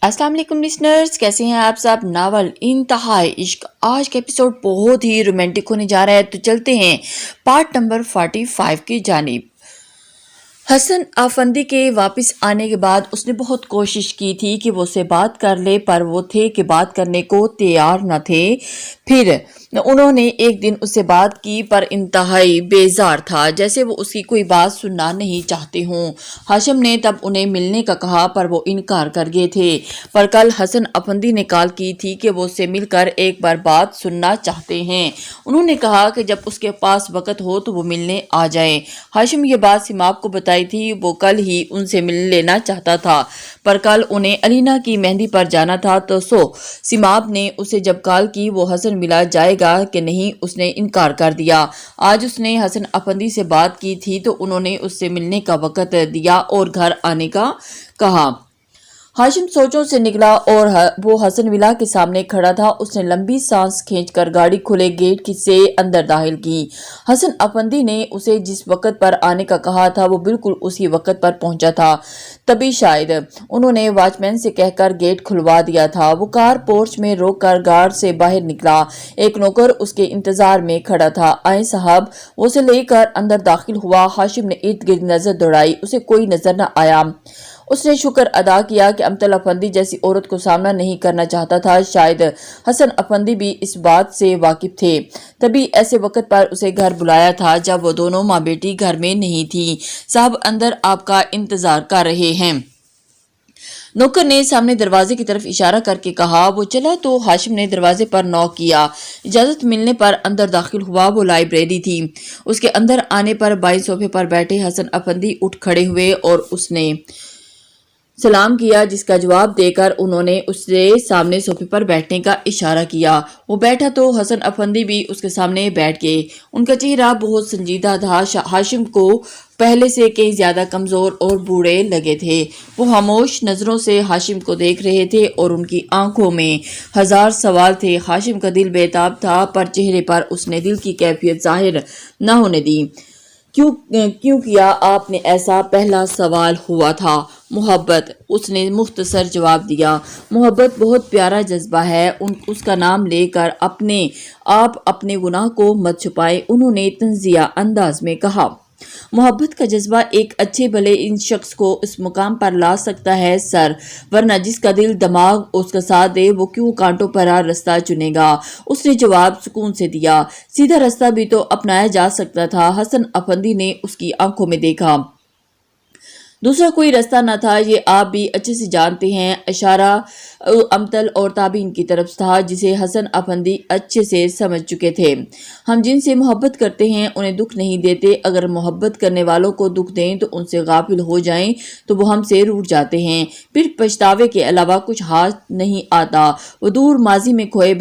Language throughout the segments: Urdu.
السلام علیکم لسنرز، کیسے ہیں آپ سب؟ ناول انتہائی عشق آج کا ایپیسوڈ بہت ہی رومانٹک ہونے جا رہا ہے، تو چلتے ہیں پارٹ نمبر 45 کی جانب۔ حسن افندی کے واپس آنے کے بعد اس نے بہت کوشش کی تھی کہ وہ اسے بات کر لے، پر وہ تھے کہ بات کرنے کو تیار نہ تھے۔ پھر انہوں نے ایک دن اس سے بات کی پر انتہائی بیزار تھا، جیسے وہ اس کی کوئی بات سننا نہیں چاہتے ہوں۔ ہاشم نے تب انہیں ملنے کا کہا پر وہ انکار کر گئے تھے، پر کل حسن افندی نے کال کی تھی کہ وہ اس سے مل کر ایک بار بات سننا چاہتے ہیں۔ انہوں نے کہا کہ جب اس کے پاس وقت ہو تو وہ ملنے آ جائے۔ ہاشم یہ بات سماپ کو بتائی تھی، وہ کل ہی ان سے مل لینا چاہتا تھا، پر کل انہیں علینا کی مہندی پر جانا تھا، تو سماپ نے اسے جب کال کی وہ حسن ملا جائے گا کہ نہیں، اس نے انکار کر دیا۔ آج اس نے حسن افندی سے بات کی تھی تو انہوں نے اس سے ملنے کا وقت دیا اور گھر آنے کا کہا۔ ہاشم سوچوں سے نکلا اور وہ حسن ولا کے سامنے کھڑا تھا۔ اس نے لمبی سانس کھینچ کر گاڑی کھلے گیٹ سے اندر داخل کی۔ حسن افندی نے اسے جس وقت پر آنے کا کہا تھا وہ بالکل اسی وقت پر پہنچا تھا، تبھی شاید انہوں نے واچ مین سے کہہ کر گیٹ کھلوا دیا تھا۔ وہ کار پورچ میں روک کر گارڈ سے باہر نکلا۔ ایک نوکر اس کے انتظار میں کھڑا تھا۔ آئیں صاحب، وہ اسے لے کر اندر داخل ہوا۔ ہاشم نے ارد گرد نظر دوڑائی، اسے کوئی نظر نہ آیا۔ اس نے شکر ادا کیا کہ امطل افندی جیسی عورت کو سامنا نہیں کرنا چاہتا تھا۔ شاید حسن افندی بھی اس بات سے واقف تھے، تبھی ایسے وقت پر اسے گھر بلایا تھا جب وہ دونوں ماں بیٹی گھر میں نہیں تھی۔ صاحب اندر آپ کا انتظار کر رہے ہیں، نوکر نے سامنے دروازے کی طرف اشارہ کر کے کہا۔ وہ چلا تو ہاشم نے دروازے پر نوک کیا۔ اجازت ملنے پر اندر داخل ہوا۔ وہ لائبریری تھی۔ اس کے اندر آنے پر بائیں صوفے پر بیٹھے حسن افندی اٹھ کھڑے ہوئے اور اس نے سلام کیا، جس کا جواب دے کر انہوں نے اس سے سامنے صوفے پر بیٹھنے کا اشارہ کیا۔ وہ بیٹھا تو حسن افندی بھی اس کے سامنے بیٹھ گئے۔ ان کا چہرہ بہت سنجیدہ تھا، ہاشم کو پہلے سے کہیں زیادہ کمزور اور بوڑھے لگے تھے۔ وہ خاموش نظروں سے ہاشم کو دیکھ رہے تھے اور ان کی آنکھوں میں ہزار سوال تھے۔ ہاشم کا دل بےتاب تھا، پر چہرے پر اس نے دل کی کیفیت ظاہر نہ ہونے دی۔ کیوں کیا آپ نے ایسا؟ پہلا سوال ہوا تھا۔ محبت، اس نے مختصر جواب دیا۔ محبت بہت پیارا جذبہ ہے، اس کا نام لے کر آپ اپنے گناہ کو مت چھپائے، انہوں نے طنزیہ انداز میں کہا۔ محبت کا جذبہ ایک اچھے بھلے ان شخص کو اس مقام پر لا سکتا ہے سر، ورنہ جس کا دل دماغ اس کا ساتھ دے وہ کیوں کانٹوں بھرا راستہ چنے گا؟ اس نے جواب سکون سے دیا۔ سیدھا راستہ بھی تو اپنایا جا سکتا تھا۔ حسن افندی نے اس کی آنکھوں میں دیکھا۔ دوسرا کوئی راستہ نہ تھا، یہ آپ بھی اچھے سے جانتے ہیں۔ اشارہ امطل اور تابین کی طرف تھا، جسے حسن افندی اچھے سے سمجھ چکے تھے۔ ہم جن سے محبت کرتے ہیں انہیں دکھ نہیں دیتے، اگر محبت کرنے والوں کو دکھ دیں تو ان سے غافل ہو جائیں تو وہ ہم سے روٹھ جاتے ہیں، پھر پچھتاوے کے علاوہ کچھ ہاتھ نہیں آتا۔ وہ دور ماضی میں کھوئے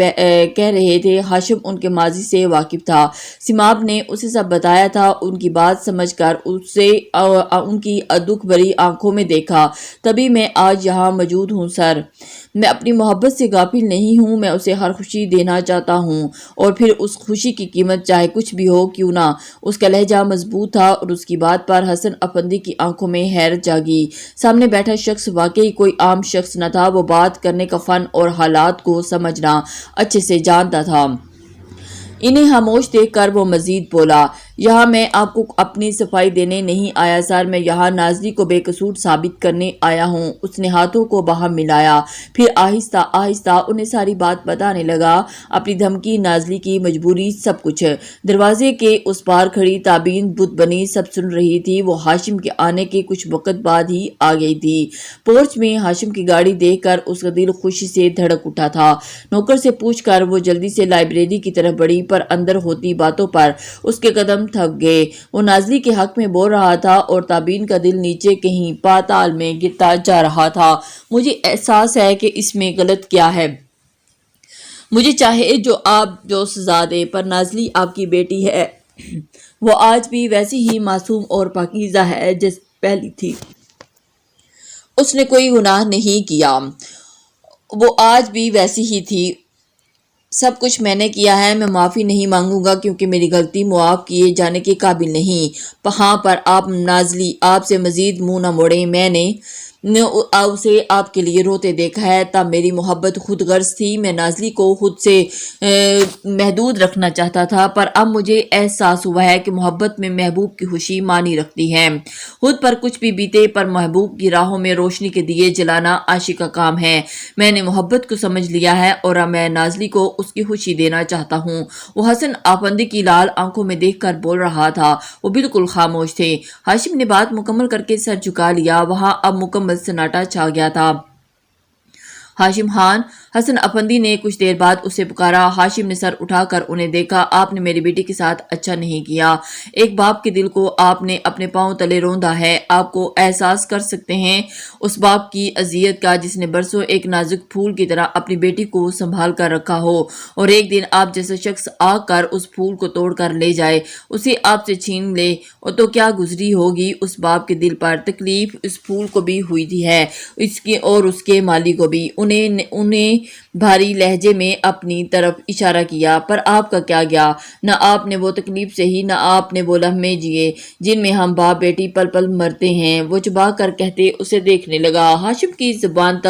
کہہ رہے تھے۔ ہاشم ان کے ماضی سے واقف تھا، سماپ نے اسے سب بتایا تھا۔ ان کی بات سمجھ کر اسے ان کی دکھ بھری آنکھوں میں دیکھا، تبھی میں آج یہاں موجود ہوں سر۔ میں اپنی محبت سے غافل نہیں ہوں، میں اسے ہر خوشی دینا چاہتا ہوں، اور پھر اس خوشی کی قیمت چاہے کچھ بھی ہو کیوں نہ۔ اس کا لہجہ مضبوط تھا اور اس کی بات پر حسن افندی کی آنکھوں میں حیرت جاگی۔ سامنے بیٹھا شخص واقعی کوئی عام شخص نہ تھا، وہ بات کرنے کا فن اور حالات کو سمجھنا اچھے سے جانتا تھا۔ انہیں خاموش دیکھ کر وہ مزید بولا، یہاں میں آپ کو اپنی صفائی دینے نہیں آیا سر، میں یہاں نازلی کو بے قصور ثابت کرنے آیا ہوں۔ اس نے ہاتھوں کو باہم ملایا، پھر آہستہ آہستہ انہیں ساری بات بتانے لگا، اپنی دھمکی، نازلی کی مجبوری، سب کچھ۔ دروازے کے اس پار کھڑی تابین بت بنی سب سن رہی تھی۔ وہ ہاشم کے آنے کے کچھ وقت بعد ہی آ گئی تھی۔ پورچ میں ہاشم کی گاڑی دیکھ کر اس کا دل خوشی سے دھڑک اٹھا تھا۔ نوکر سے پوچھ کر وہ جلدی سے لائبریری کی طرف بڑھی، پر اندر ہوتی باتوں پر اس کے قدم تھک گئے۔ وہ نازلی کے حق میں بول رہا تھا اور تابین کا دل نیچے کہیں پاتال میں گرتا جا رہا تھا۔ مجھے احساس ہے کہ اس میں غلط کیا ہے، مجھے چاہے جو آپ جو سزا دے، پر نازلی آپ کی بیٹی ہے، وہ آج بھی ویسی ہی معصوم اور پاکیزہ ہے جیسے پہلی تھی۔ اس نے کوئی گناہ نہیں کیا، وہ آج بھی ویسی ہی تھی۔ سب کچھ میں نے کیا ہے، میں معافی نہیں مانگوں گا کیونکہ میری غلطی معاف کیے جانے کے قابل نہیں۔ ہاں، پر آپ نازلی، آپ سے مزید منہ نہ موڑیں، میں نے نے اسے آپ کے لیے روتے دیکھا ہے، تب میری محبت خود غرض تھی، میں نازلی کو خود سے محدود رکھنا چاہتا تھا، پر اب مجھے احساس ہوا ہے کہ محبت میں محبوب کی خوشی معنی رکھتی ہے۔ خود پر کچھ بھی بیتے پر محبوب کی راہوں میں روشنی کے دیے جلانا عاشق کا کام ہے۔ میں نے محبت کو سمجھ لیا ہے اور اب میں نازلی کو اس کی خوشی دینا چاہتا ہوں۔ وہ حسن آفندی کی لال آنکھوں میں دیکھ کر بول رہا تھا۔ وہ بالکل خاموش تھے۔ ہاشم نے بات مکمل کر کے سر جھکا لیا۔ وہاں اب مکمل سناٹا چھا گیا تھا۔ ہاشم خان، حسن افندی نے کچھ دیر بعد اسے پکارا۔ ہاشم نے سر اٹھا کر انہیں دیکھا۔ آپ نے میری بیٹی کے ساتھ اچھا نہیں کیا۔ ایک باپ کے دل کو آپ نے اپنے پاؤں تلے روندا ہے۔ آپ کو احساس کر سکتے ہیں اس باپ کی اذیت کا جس نے برسوں ایک نازک پھول کی طرح اپنی بیٹی کو سنبھال کر رکھا ہو، اور ایک دن آپ جیسا شخص آ کر اس پھول کو توڑ کر لے جائے، اسے آپ سے چھین لے، اور تو کیا گزری ہوگی اس باپ کے دل پر۔ تکلیف اس پھول کو بھی ہوئی تھی ہے، اس کی اور اس کے مالی کو بھی۔ انہیں بھاری لہجے میں اپنی طرف اشارہ کیا۔ پر آپ کا کیا گیا؟ نہ آپ نے وہ تکلیف سہی، نہ آپ نے وہ لمحے جیے جن میں ہم باپ بیٹی پل پل مرتے ہیں۔ وہ چبا کر کہتے اسے دیکھنے لگا۔ ہاشم کی زبان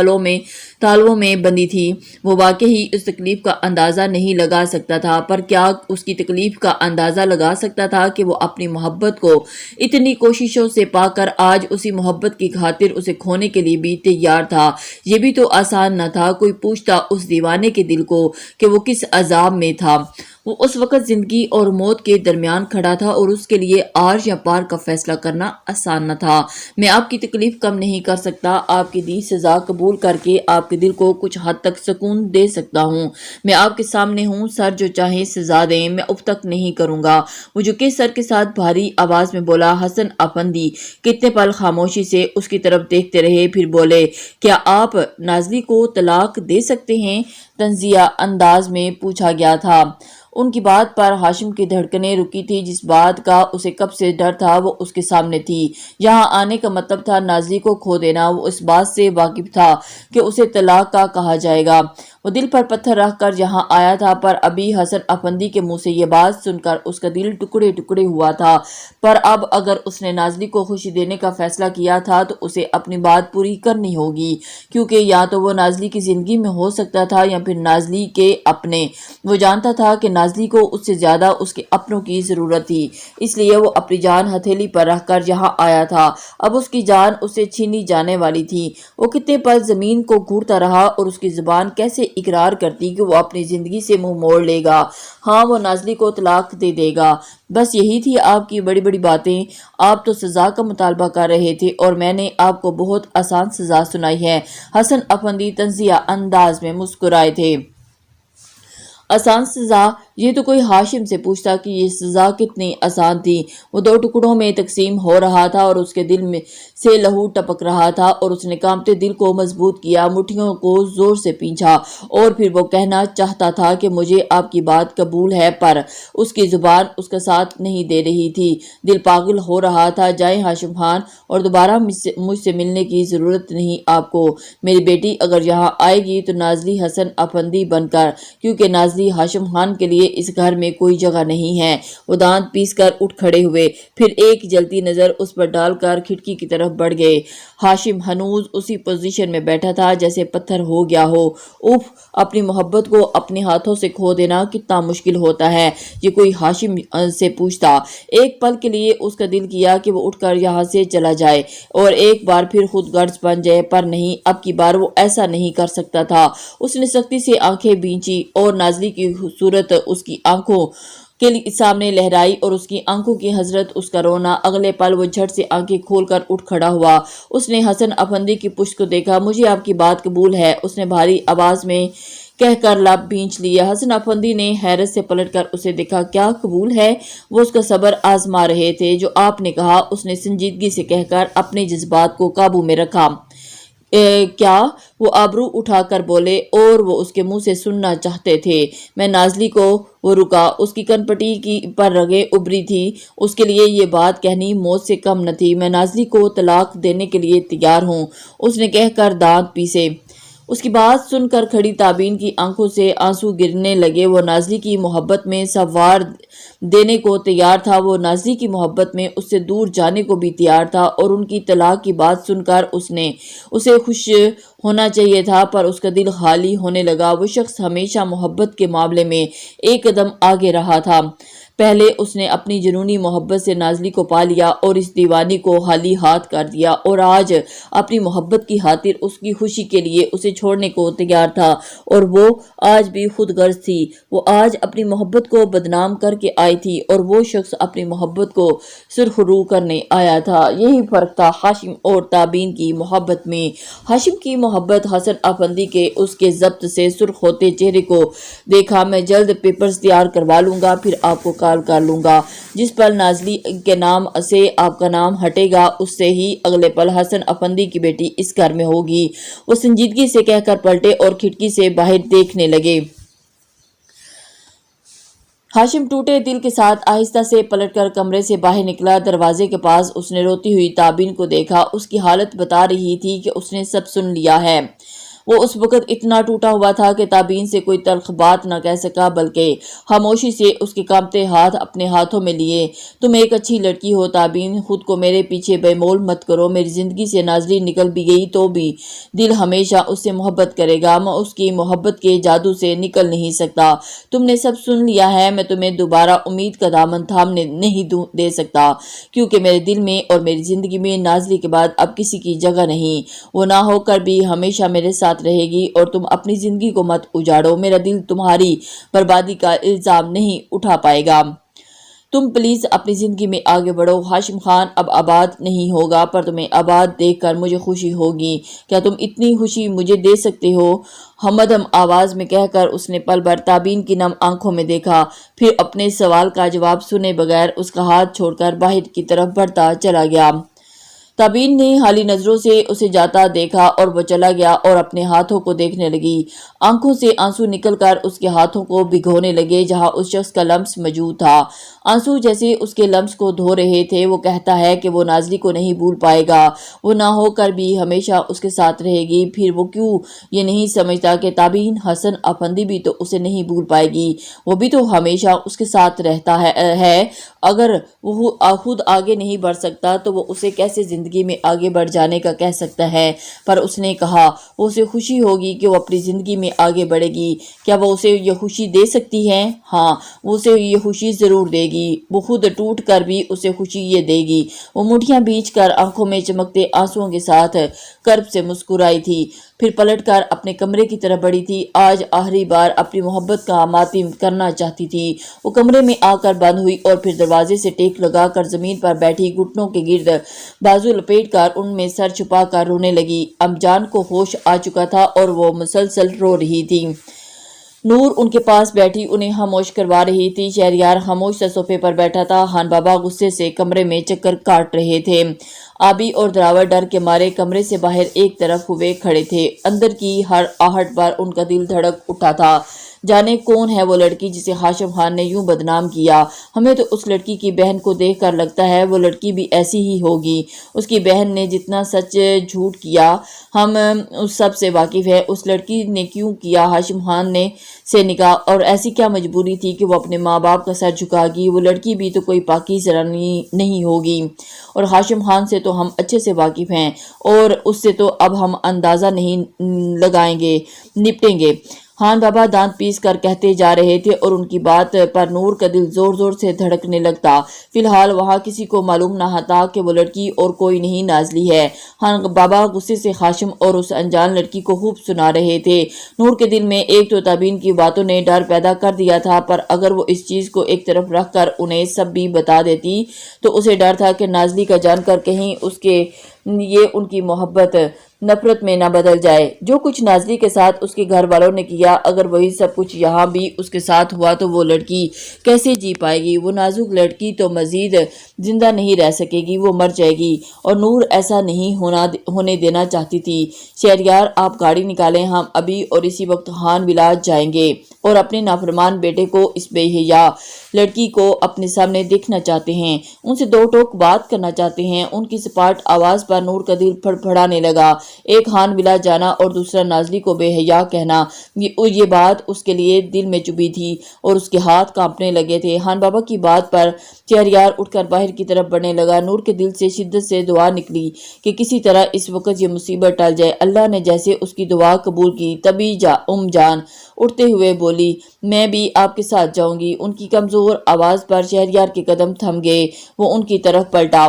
تالووں میں بندی تھی۔ وہ واقعی اس تکلیف کا اندازہ نہیں لگا سکتا تھا، پر کیا اس کی تکلیف کا اندازہ لگا سکتا تھا کہ وہ اپنی محبت کو اتنی کوششوں سے پا کر آج اسی محبت کی خاطر اسے کھونے کے لیے بھی تیار تھا۔ یہ بھی تو آسان نہ تھا۔ کوئی پوچھتا اس دیوانے کے دل کو کہ وہ کس عذاب میں تھا۔ وہ اس وقت زندگی اور موت کے درمیان کھڑا تھا اور اس کے لیے آر یا پار کا فیصلہ کرنا آسان نہ تھا۔ میں آپ کی تکلیف کم نہیں کر سکتا، آپ کی دی سزا قبول کر کے آپ کے دل کو کچھ حد تک سکون دے سکتا ہوں۔ میں آپ کے سامنے ہوں، سر جو چاہے سزا دیں، میں اب تک نہیں کروں گا۔ وہ جھکے سر کے ساتھ بھاری آواز میں بولا۔ حسن افندی کتنے پل خاموشی سے اس کی طرف دیکھتے رہے، پھر بولے، کیا آپ نازلی کو طلاق دے سکتے ہیں؟ طنزیہ انداز میں پوچھا گیا تھا۔ ان کی بات پر ہاشم کی دھڑکنیں رکی تھی۔ جس بات کا اسے کب سے ڈر تھا وہ اس کے سامنے تھی۔ یہاں آنے کا مطلب تھا نازلی کو کھو دینا۔ وہ اس بات سے واقف تھا کہ اسے طلاق کا کہا جائے گا۔ وہ دل پر پتھر رکھ کر یہاں آیا تھا، پر ابھی حسن افندی کے منہ سے یہ بات سن کر اس کا دل ٹکڑے ٹکڑے ہوا تھا۔ پر اب اگر اس نے نازلی کو خوشی دینے کا فیصلہ کیا تھا تو اسے اپنی بات پوری کرنی ہوگی، کیونکہ یا تو وہ نازلی کی زندگی میں ہو سکتا تھا یا پھر نازلی کے اپنے۔ وہ جانتا تھا کہ نازلی کو اس سے زیادہ اس کے اپنوں کی ضرورت تھی، اس لیے وہ اپنی جان ہتھیلی پر رکھ کر یہاں آیا تھا۔ اب اس کی جان اس سے چھینی جانے والی تھی۔ وہ کتنے پل زمین کو گھورتا رہا اور اس کی زبان کیسے اقرار کرتی کہ وہ اپنی زندگی سے منہ موڑ لے گا۔ ہاں، وہ نازلی کو طلاق دے دے گا۔ بس یہی تھی آپ کی بڑی بڑی باتیں۔ آپ تو سزا کا مطالبہ کر رہے تھے اور میں نے آپ کو بہت آسان سزا سنائی ہے۔ حسن افندی طنزیہ انداز میں مسکرائے تھے۔ آسان سزا؟ یہ تو کوئی ہاشم سے پوچھتا کہ یہ سزا کتنی آسان تھی۔ وہ دو ٹکڑوں میں تقسیم ہو رہا تھا اور اس کے دل میں سے لہو ٹپک رہا تھا، اور اس نے کانپتے دل کو مضبوط کیا، مٹھیوں کو زور سے پینچھا، اور پھر وہ کہنا چاہتا تھا کہ مجھے آپ کی بات قبول ہے، پر اس کی زبان اس کا ساتھ نہیں دے رہی تھی۔ دل پاگل ہو رہا تھا۔ جائیں ہاشم خان، اور دوبارہ مجھ سے ملنے کی ضرورت نہیں آپ کو۔ میری بیٹی اگر یہاں آئے گی تو نازلی حسن افندی بن کر، کیونکہ نازلی ہاشم خان کے لیے اس گھر میں کوئی جگہ نہیں ہے۔ وہ دانت پیس کر اٹھ کھڑے ہوئے، پھر ایک جلتی نظر اس پر ڈال کر کھڑکی کی طرف بڑھ گئے۔ ہاشم ہنوز اسی پوزیشن میں بیٹھا تھا جیسے پتھر ہو گیا ہو۔ اف، اپنی محبت کو اپنے ہاتھوں سے کھو دینا کتنا مشکل ہوتا ہے، یہ کوئی ہاشم سے پوچھتا۔ ایک پل کے لیے اس کا دل کیا کہ وہ اٹھ کر یہاں سے چلا جائے اور ایک بار پھر خود غرض بن جائے، پر نہیں، اب کی بار وہ ایسا نہیں کر سکتا تھا۔ اس نے سختی سے آنکھیں بھینچی اور نازلی کی صورت اس کی آنکھوں کے سامنے لہرائی اور اس کی آنکھوں کی حسرت، اس کا رونا۔ اگلے پل وہ جھٹ سے آنکھیں کھول کر اٹھ کھڑا ہوا۔ اس نے حسن افندی کی پشت کو دیکھا۔ مجھے آپ کی بات قبول ہے، اس نے بھاری آواز میں کہہ کر لب بھینچ لیا۔ حسن افندی نے حیرت سے پلٹ کر اسے دیکھا۔ کیا قبول ہے؟ وہ اس کا صبر آزما رہے تھے۔ جو آپ نے کہا، اس نے سنجیدگی سے کہہ کر اپنے جذبات کو قابو میں رکھا۔ کیا؟ وہ آبرو اٹھا کر بولے، اور وہ اس کے منہ سے سننا چاہتے تھے۔ میں نازلی کو، وہ رکا، اس کی کن پٹی پر رگیں ابری تھی۔ اس کے لیے یہ بات کہنی موت سے کم نہ تھی۔ میں نازلی کو طلاق دینے کے لیے تیار ہوں، اس نے کہہ کر دانت پیسے۔ اس کی بات سن کر کھڑی تابین کی آنکھوں سے آنسو گرنے لگے۔ وہ نازلی کی محبت میں سوار دینے کو تیار تھا، وہ نازلی کی محبت میں اس سے دور جانے کو بھی تیار تھا، اور ان کی طلاق کی بات سن کر اسے خوش ہونا چاہیے تھا، پر اس کا دل خالی ہونے لگا۔ وہ شخص ہمیشہ محبت کے معاملے میں ایک قدم آگے رہا تھا۔ پہلے اس نے اپنی جنونی محبت سے نازلی کو پا لیا اور اس دیوانی کو خالی ہاتھ کر دیا، اور آج اپنی محبت کی خاطر اس کی خوشی کے لیے اسے چھوڑنے کو تیار تھا، اور وہ آج بھی خود غرض تھی۔ وہ آج اپنی محبت کو بدنام کر کے آئی تھی، اور وہ شخص اپنی محبت کو سرخرو کرنے آیا تھا۔ یہی فرق تھا ہاشم اور تابین کی محبت میں۔ ہاشم کی محبت حسن افندی کے اس کے ضبط سے سرخ ہوتے چہرے کو دیکھا۔ میں جلد پیپرز تیار کروا لوں گا، پھر آپ کو کال کر لوں گا۔ جس پل نازلی کے نام سے آپ کا نام ہٹے گا، اس سے ہی اگلے پل حسن افندی کی بیٹی اس گھر میں ہوگی۔ وہ سنجیدگی سے کہہ کر پلٹے اور کھڑکی سے باہر دیکھنے لگے۔ ہاشم ٹوٹے دل کے ساتھ آہستہ سے پلٹ کر کمرے سے باہر نکلا۔ دروازے کے پاس اس نے روتی ہوئی تابین کو دیکھا۔ اس کی حالت بتا رہی تھی کہ اس نے سب سن لیا ہے۔ وہ اس وقت اتنا ٹوٹا ہوا تھا کہ تابین سے کوئی تلخ بات نہ کہہ سکا، بلکہ خاموشی سے اس کے کانپتے ہاتھ اپنے ہاتھوں میں لیے۔ تم ایک اچھی لڑکی ہو تابین، خود کو میرے پیچھے بے مول مت کرو۔ میری زندگی سے نازلی نکل بھی گئی تو بھی دل ہمیشہ اس سے محبت کرے گا۔ میں اس کی محبت کے جادو سے نکل نہیں سکتا۔ تم نے سب سن لیا ہے۔ میں تمہیں دوبارہ امید کا دامن تھامنے نہیں دے سکتا، کیونکہ میرے دل میں اور میری زندگی میں نازلی کے بعد اب کسی کی جگہ نہیں۔ وہ نہ ہو کر بھی ہمیشہ میرے ساتھ رہے گی، اور تم اپنی زندگی کو مت اجاڑو۔ میرا دل تمہاری بربادی کا الزام نہیں اٹھا پائے گا۔ تم پلیز اپنی زندگی میں آگے بڑھو۔ ہاشم خان اب آباد نہیں ہوگا، پر تمہیں آباد دیکھ کر مجھے خوشی ہوگی۔ کیا تم اتنی خوشی مجھے دے سکتے ہو؟ مدھم آواز میں کہہ کر اس نے پل بھر تابین کی نم آنکھوں میں دیکھا، پھر اپنے سوال کا جواب سنے بغیر اس کا ہاتھ چھوڑ کر باہر کی طرف بڑھتا چلا گیا۔ تابین نے حالی نظروں سے اسے جاتا دیکھا اور وہ چلا گیا اور اپنے ہاتھوں کو دیکھنے لگی۔ آنکھوں سے آنسو نکل کر اس کے ہاتھوں کو بھگونے لگے جہاں اس شخص کا لمس موجود تھا۔ آنسو جیسے اس کے لمس کو دھو رہے تھے۔ وہ کہتا ہے کہ وہ نازلی کو نہیں بھول پائے گا، وہ نہ ہو کر بھی ہمیشہ اس کے ساتھ رہے گی۔ پھر وہ کیوں یہ نہیں سمجھتا کہ تابین حسن افندی بھی تو اسے نہیں بھول پائے گی، وہ بھی تو ہمیشہ اس کے ساتھ رہتا ہے۔ اگر وہ خود آگے نہیں بڑھ سکتا تو وہ اسے کیسے زندگی میں آگے بڑھ جانے کا کہہ سکتا ہے؟ پر اس نے کہا وہ اسے خوشی ہوگی کہ وہ اپنی زندگی میں آگے بڑھے گی۔ کیا وہ اسے یہ خوشی دے سکتی ہے؟ ہاں، وہ اسے یہ خوشی ضرور دے گی۔ وہ خود ٹوٹ کر بھی اسے خوشی یہ دے گی۔ وہ مٹھیاں بیچ کر آنکھوں میں چمکتے آنسوؤں کے ساتھ کرب سے مسکرائی تھی، پھر پلٹ کر اپنے کمرے کی طرف بڑھی تھی۔ آج آخری بار اپنی محبت کا ماتم کرنا چاہتی تھی۔ وہ کمرے میں آ کر بند ہوئی اور پھر دروازے سے ٹیک لگا کر زمین پر بیٹھی، گھٹنوں کے گرد بازو لپیٹ کر ان میں سر چھپا کر رونے لگی۔ ام جان کو ہوش آ چکا تھا اور وہ مسلسل رو رہی تھی۔ نور ان کے پاس بیٹھی انہیں خاموش کروا رہی تھی۔ شہریار خاموش سا صوفے پر بیٹھا تھا۔ خان بابا غصے سے کمرے میں چکر کاٹ رہے تھے۔ آبی اور دراور ڈر کے مارے کمرے سے باہر ایک طرف ہوئے کھڑے تھے۔ اندر کی ہر آہٹ پر ان کا دل دھڑک اٹھا تھا۔ جانے کون ہے وہ لڑکی جسے ہاشم خان نے یوں بدنام کیا؟ ہمیں تو اس لڑکی کی بہن کو دیکھ کر لگتا ہے وہ لڑکی بھی ایسی ہی ہوگی۔ اس کی بہن نے جتنا سچ جھوٹ کیا ہم اس سب سے واقف ہیں۔ اس لڑکی نے کیوں کیا ہاشم خان سے نکاح، اور ایسی کیا مجبوری تھی کہ وہ اپنے ماں باپ کا سر جھکا گی؟ وہ لڑکی بھی تو کوئی پاکیزہ نہیں ہوگی، اور ہاشم خان سے تو ہم اچھے سے واقف ہیں، اور اس سے تو اب ہم اندازہ نہیں لگائیں گے، نپٹیں گے۔ خان بابا دانت پیس کر کہتے جا رہے تھے اور ان کی بات پر نور کا دل زور زور سے دھڑکنے لگتا۔ فی الحال وہاں کسی کو معلوم نہ تھا کہ وہ لڑکی اور کوئی نہیں نازلی ہے۔ خان بابا غصے سے ہاشم اور اس انجان لڑکی کو خوب سنا رہے تھے۔ نور کے دل میں ایک تو تابین کی باتوں نے ڈر پیدا کر دیا تھا، پر اگر وہ اس چیز کو ایک طرف رکھ کر انہیں سب بھی بتا دیتی تو اسے ڈر تھا کہ نازلی کا جان کر کہیں یہ ان کی محبت نفرت میں نہ بدل جائے۔ جو کچھ نازلی کے ساتھ اس کے گھر والوں نے کیا، اگر وہی سب کچھ یہاں بھی اس کے ساتھ ہوا تو وہ لڑکی کیسے جی پائے گی؟ وہ نازک لڑکی تو مزید زندہ نہیں رہ سکے گی، وہ مر جائے گی، اور نور ایسا نہیں ہونے دینا چاہتی تھی۔ شہریار آپ گاڑی نکالیں، ہم ابھی اور اسی وقت خان ولاج جائیں گے اور اپنے نافرمان بیٹے کو، اس بے حیا لڑکی کو اپنے سامنے دیکھنا چاہتے ہیں، ان سے دو ٹوک بات کرنا چاہتے ہیں۔ ان کی سپاٹ آواز پر نور کا دل پھڑپھڑانے لگا۔ ایک ہان ولا جانا اور دوسرا نازلی کو بے حیا کہنا، یہ بات اس کے لیے دل میں چبھی تھی اور اس کے ہاتھ کانپنے لگے تھے۔ خان بابا کی بات پر شہریار اٹھ کر باہر کی طرف بڑھنے لگا۔ نور کے دل سے شدت سے دعا نکلی کہ کسی طرح اس وقت یہ مصیبت ٹل جائے۔ اللہ نے جیسے اس کی دعا قبول کی، تبھی جان اٹھتے ہوئے بولی، میں بھی آپ کے ساتھ جاؤں گی۔ ان کی کمزور آواز پر شہریار کے قدم تھم گئے۔ وہ ان کی طرف پلٹا۔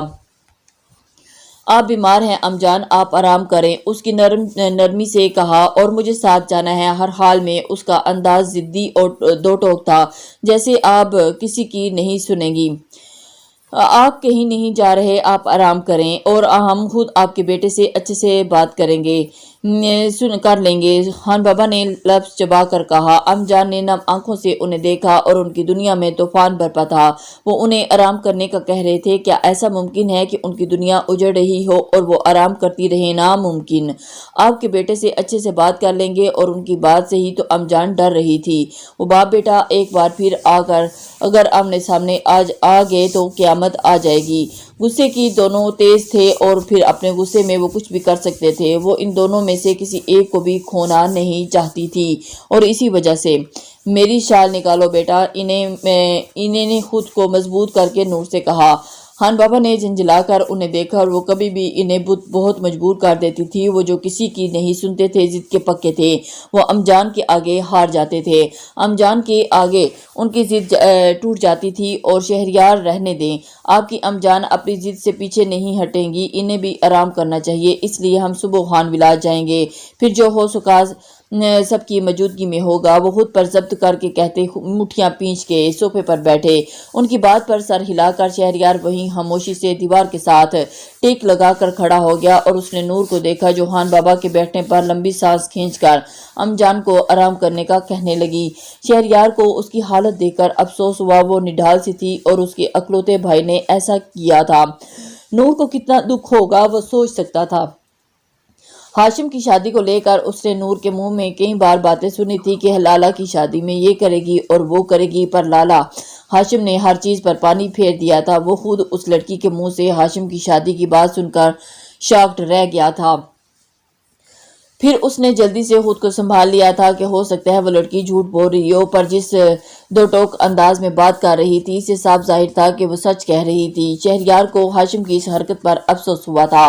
آپ بیمار ہیں جان، آپ آرام کریں، اس کی نرمی سے کہا، اور مجھے ساتھ جانا ہے۔ ہر حال میں اس کا انداز ضدی اور دو ٹوک تھا، جیسے آپ کسی کی نہیں سنیں گی۔ آپ کہیں نہیں جا رہے، آپ آرام کریں اور ہم خود آپ کے بیٹے سے اچھے سے بات کریں گے، کر لیں گے۔ خان بابا نے لفظ چبا کر کہا۔ جان نے نم آنکھوں سے انہیں دیکھا اور ان کی دنیا میں طوفان برپا تھا۔ وہ انہیں آرام کرنے کا کہہ رہے تھے۔ کیا ایسا ممکن ہے کہ ان کی دنیا اجڑ رہی ہو اور وہ آرام کرتی رہے؟ ناممکن۔ آپ کے بیٹے سے اچھے سے بات کر لیں گے، اور ان کی بات سے ہی تو جان ڈر رہی تھی۔ وہ باپ بیٹا ایک بار پھر اگر آمنے سامنے آ گئے تو قیامت آ جائے گی۔ غصے کی دونوں تیز تھے اور پھر اپنے غصے میں وہ کچھ بھی کر سکتے تھے۔ وہ ان دونوں میں سے کسی ایک کو بھی کھونا نہیں چاہتی تھی، اور اسی وجہ سے میری شال نکالو بیٹا، انہیں نے خود کو مضبوط کر کے نور سے کہا۔ خان بابا نے جھنجھلا کر انہیں دیکھا، اور وہ کبھی بھی انہیں بہت مجبور کر دیتی تھی۔ وہ جو کسی کی نہیں سنتے تھے، ضد کے پکے تھے۔ وہ جان کے آگے ہار جاتے تھے۔ جان کے آگے ان کی ضد ٹوٹ جاتی تھی۔ اور شہریار رہنے دیں، آپ کی جان اپنی ضد سے پیچھے نہیں ہٹیں گی، انہیں بھی آرام کرنا چاہیے، اس لیے ہم صبح خان ولا جائیں گے، پھر جو ہو سکا سب کی موجودگی میں ہوگا۔ وہ خود پر ضبط کر کے کہتے مٹھیاں پینچ کے صوفے پر بیٹھے۔ ان کی بات پر سر ہلا کر شہریار وہیں خاموشی سے دیوار کے ساتھ ٹیک لگا کر کھڑا ہو گیا، اور اس نے نور کو دیکھا جو خان بابا کے بیٹھنے پر لمبی سانس کھینچ کر جان کو آرام کرنے کا کہنے لگی۔ شہریار کو اس کی حالت دیکھ کر افسوس ہوا۔ وہ نڈھال سی تھی اور اس کے اکلوتے بھائی نے ایسا کیا تھا۔ نور کو کتنا دکھ ہوگا وہ سوچ سکتا تھا۔ ہاشم کی شادی کو لے کر اس نے نور کے منہ میں کئی بار باتیں سنی تھی کہ لالا کی شادی میں یہ کرے گی اور وہ کرے گی، پر لالا ہاشم نے ہر چیز پر پانی پھیر دیا تھا۔ وہ خود اس لڑکی کے منہ سے ہاشم کی شادی کی بات سن کر شاکڈ رہ گیا تھا۔ پھر اس نے جلدی سے خود کو سنبھال لیا تھا کہ ہو سکتا ہے وہ لڑکی جھوٹ بول رہی ہو، پر جس دو ٹوک انداز میں بات کر رہی تھی، اس سے صاف ظاہر تھا کہ وہ سچ کہہ رہی تھی۔ شہریار کو ہاشم کی اس حرکت پر افسوس ہوا تھا۔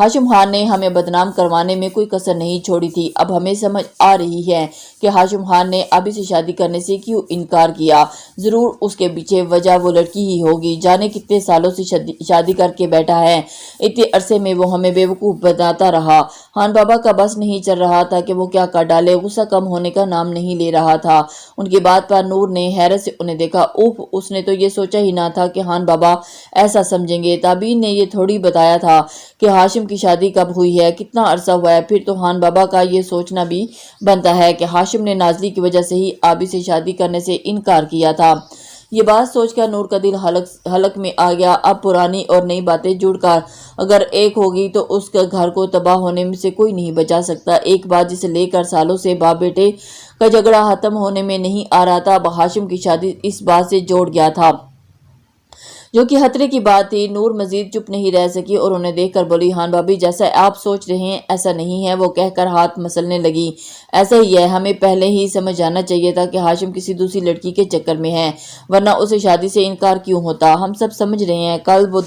ہاشم خان نے ہمیں بدنام کروانے میں کوئی کسر نہیں چھوڑی تھی۔ اب ہمیں سمجھ آ رہی ہے کہ ہاشم خان نے ابھی سے شادی کرنے سے کیوں انکار کیا۔ ضرور اس کے پیچھے وجہ وہ لڑکی ہی ہوگی۔ جانے کتنے سالوں سے شادی کر کے بیٹھا ہے، اتنے عرصے میں وہ ہمیں بیوقوف بناتا رہا۔ خان بابا کا بس نہیں چل رہا تھا کہ وہ کیا کر ڈالے۔ غصہ کم ہونے کا نام نہیں لے رہا تھا۔ ان کی بات پر نور نے حیرت سے انہیں دیکھا۔ اوف، اس نے تو یہ سوچا ہی نہ تھا کہ خان بابا ایسا سمجھیں گے۔ تابعین نے یہ تھوڑی بتایا تھا کہ ہاشم کی شادی کب ہوئی ہے، کتنا عرصہ ہوا ہے۔ پھر تو خان بابا کا یہ سوچنا بھی بنتا ہے کہ ہاشم نے نازلی کی وجہ سے ہی آبی سے شادی کرنے سے انکار کیا تھا۔ یہ بات سوچ کر نور کا دل حلق میں آ گیا۔ اب پرانی اور نئی باتیں جڑ کر اگر ایک ہوگی تو اس کے گھر کو تباہ ہونے میں سے کوئی نہیں بچا سکتا۔ ایک بات جسے لے کر سالوں سے باپ بیٹے کا جھگڑا ختم ہونے میں نہیں آ رہا تھا، ہاشم کی شادی اس بات سے جوڑ گیا تھا، جو کہ خطرے کی بات تھی۔ نور مزید چپ نہیں رہ سکی اور انہیں دیکھ کر بولی، خان بابی جیسا آپ سوچ رہے ہیں ایسا نہیں ہے۔ وہ کہہ کر ہاتھ مسلنے لگی، ایسا ہی ہے، ہمیں پہلے ہی سمجھ جانا چاہیے تھا کہ ہاشم کسی دوسری لڑکی کے چکر میں ہے، ورنہ اسے شادی سے انکار کیوں ہوتا۔ ہم سب سمجھ رہے ہیں کل وہ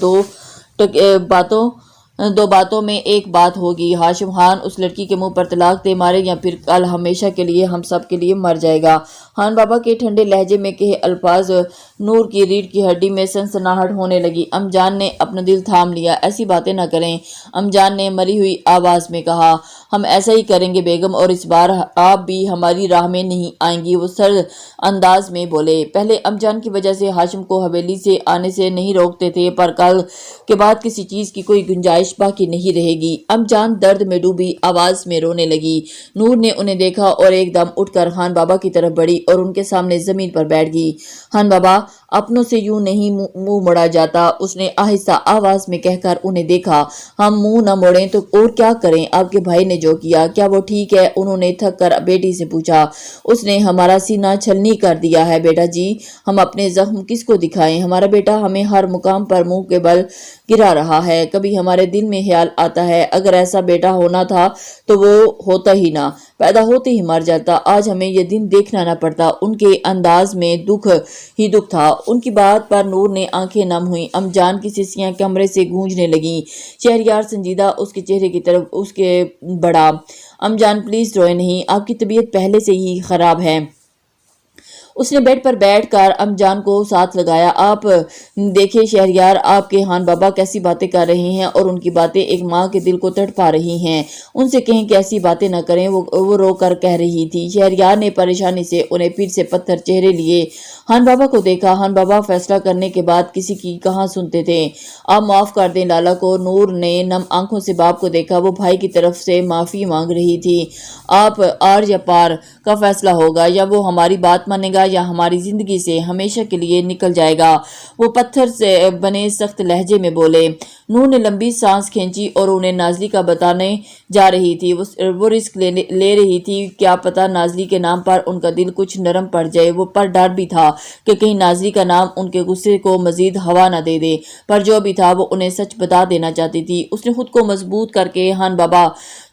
دو باتوں میں ایک بات ہوگی، ہاشم خان اس لڑکی کے منہ پر طلاق دے مارے یا پھر کل ہمیشہ کے لیے ہم سب کے لیے مر جائے گا۔ خان بابا کے ٹھنڈے لہجے میں کہے الفاظ نور کی ریڑھ کی ہڈی میں سنسناہٹ ہونے لگی۔ جان نے اپنا دل تھام لیا، ایسی باتیں نہ کریں۔ جان نے مری ہوئی آواز میں کہا، ہم ایسا ہی کریں گے بیگم، اور اس بار آپ بھی ہماری راہ میں نہیں آئیں گی۔ وہ سرد انداز میں بولے، پہلے جان کی وجہ سے ہاشم کو حویلی سے آنے سے نہیں روکتے تھے، پر کل کے بعد کسی چیز کی کوئی گنجائش باقی نہیں رہے گی۔ جان درد میں ڈوبی آواز میں رونے لگی۔ نور نے انہیں دیکھا اور ایک دم اٹھ کر خان بابا کی طرف بڑھی اور ان کے سامنے زمین پر بیٹھ گئی۔ خان بابا، اپنوں سے یوں نہیں منہ موڑا جاتا، اس نے آہستہ آواز میں کہہ کر انہیں دیکھا۔ ہم منہ نہ موڑیں تو اور کیا کریں؟ آپ کے بھائی نے جو کیا، کیا وہ ٹھیک ہے؟ انہوں نے تھک کر بیٹی سے پوچھا۔ اس نے ہمارا سینہ چھلنی کر دیا ہے بیٹا جی، ہم اپنے زخم کس کو دکھائیں؟ ہمارا بیٹا ہمیں ہر مقام پر منہ کے بل گرا رہا ہے۔ کبھی ہمارے دل میں خیال آتا ہے اگر ایسا بیٹا ہونا تھا تو وہ ہوتا ہی نہ، پیدا ہوتے ہی مر جاتا، آج ہمیں یہ دن دیکھنا نہ پڑتا۔ ان کے انداز میں دکھ ہی دکھ تھا۔ ان کی بات پر نور نے آنکھیں نم ہوئیں۔ ام جان کی سسیاں کمرے سے گونجنے لگیں۔ شہریار سنجیدہ اس کے چہرے کی طرف اس کے بڑھا۔ ام جان پلیز روئے نہیں، آپ کی طبیعت پہلے سے ہی خراب ہے۔ اس نے بیڈ پر بیٹھ کر ام جان کو ساتھ لگایا۔ آپ دیکھیں شہریار، آپ کے خان بابا کیسی باتیں کر رہے ہیں اور ان کی باتیں ایک ماں کے دل کو تڑپا رہی ہیں۔ ان سے کہیں کہ ایسی باتیں نہ کریں، وہ رو کر کہہ رہی تھی۔ شہریار نے پریشانی سے انہیں پھر سے پتھر چہرے لیے خان بابا کو دیکھا۔ خان بابا فیصلہ کرنے کے بعد کسی کی کہاں سنتے تھے۔ آپ معاف کر دیں لالا کو۔ نور نے نم آنکھوں سے باپ کو دیکھا۔ وہ بھائی کی طرف سے معافی مانگ رہی تھی۔ آپ آر یا پار کا فیصلہ ہوگا، یا وہ ہماری بات مانے گا یا ہماری زندگی سے ہمیشہ کے لیے نکل جائے گا، وہ پتھر سے بنے سخت لہجے میں بولے۔ نور نے لمبی سانس کھینچی اور انہیں نازلی کا بتانے جا رہی تھی۔ وہ رسک لے رہی تھی، کیا پتا نازلی کے نام پر ان کا دل کچھ نرم پڑ جائے۔ وہ پر ڈر بھی تھا کہ کہیں نازلی کا نام ان کے غصے کو مزید ہوا نہ دے دے، پر جو بھی تھا وہ انہیں سچ بتا دینا چاہتی تھی۔ اس نے خود کو مضبوط کر کے خان بابا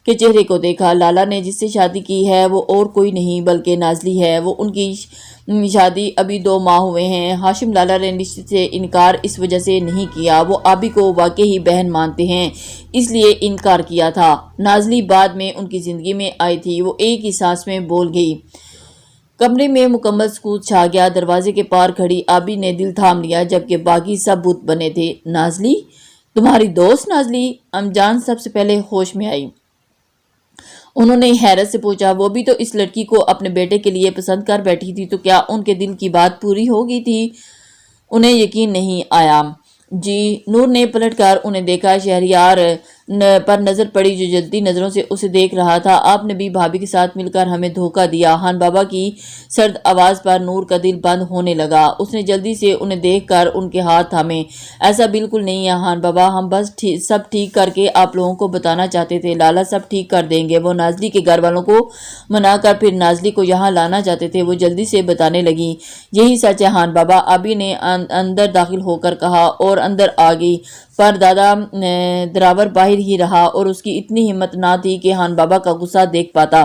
کے چہرے کو دیکھا۔ لالا نے جس سے شادی کی ہے وہ اور کوئی نہیں بلکہ نازلی ہے۔ وہ ان کی شادی ابھی 2 ماہ ہوئے ہیں۔ ہاشم لالا نے رشتے سے انکار اس وجہ سے نہیں کیا، وہ آبی کو واقعی بہن مانتے ہیں، اس لیے انکار کیا تھا۔ نازلی بعد میں ان کی زندگی میں آئی تھی۔ وہ ایک ہی سانس میں بول گئی۔ کمرے میں مکمل سکوت چھا گیا۔ دروازے کے پار کھڑی آبی نے دل تھام لیا جبکہ باقی سب بت بنے تھے۔ نازلی؟ تمہاری دوست نازلی؟ ام جان سب سے پہلے ہوش میں آئی۔ انہوں نے حیرت سے پوچھا، وہ بھی تو اس لڑکی کو اپنے بیٹے کے لیے پسند کر بیٹھی تھی، تو کیا ان کے دل کی بات پوری ہو گئی تھی؟ انہیں یقین نہیں آیا۔ جی، نور نے پلٹ کر انہیں دیکھا۔ شہریار پر نظر پڑی جو جلتی نظروں سے اسے دیکھ رہا تھا۔ آپ نے بھی بھابھی کے ساتھ مل کر ہمیں دھوکہ دیا۔ خان بابا کی سرد آواز پر نور کا دل بند ہونے لگا۔ اس نے جلدی سے انہیں دیکھ کر ان کے ہاتھ تھامے۔ ایسا بالکل نہیں ہے خان بابا، ہم بس سب ٹھیک کر کے آپ لوگوں کو بتانا چاہتے تھے۔ لالا سب ٹھیک کر دیں گے۔ وہ نازلی کے گھر والوں کو منا کر پھر نازلی کو یہاں لانا چاہتے تھے، وہ جلدی سے بتانے لگی۔ یہی سچ ہے خان بابا، ابھی نے اندر داخل ہو کر کہا اور اندر آ گئی، پر دادا دراور باہر ہی رہا اور اس کی اتنی ہمت نہ تھی کہ خان بابا کا غصہ دیکھ پاتا۔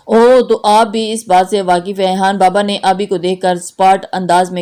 اوہ، تو آپ بھی اس بات سے واقف ہیں؟ خان بابا نے آبی کو دیکھ کر سپاٹ انداز میں